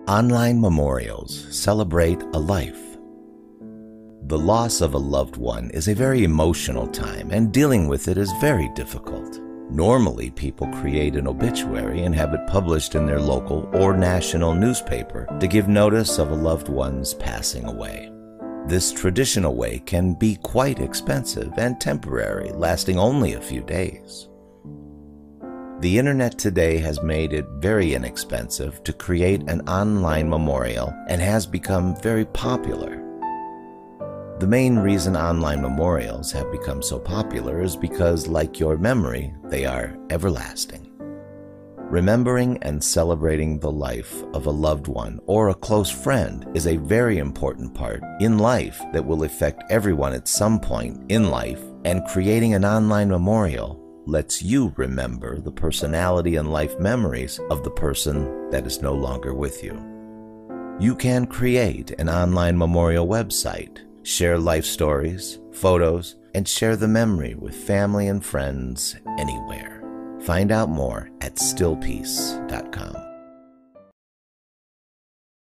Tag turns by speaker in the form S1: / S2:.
S1: Online memorials celebrate a life. The loss of a loved one is a very emotional time, and dealing with it is very difficult. Normally, people create an obituary and have it published in their local or national newspaper to give notice of a loved one's passing away. This traditional way can be quite expensive and temporary, lasting only a few days. The internet today has made it very inexpensive to create an online memorial and has become very popular. The main reason online memorials have become so popular is because, like your memory, they are everlasting. Remembering and celebrating the life of a loved one or a close friend is a very important part in life that will affect everyone at some point in life, and creating an online memorial lets you remember the personality and life memories of the person that is no longer with you. You can create an online memorial website, share life stories, photos, and share the memory with family and friends anywhere. Find out more at stillpeace.com.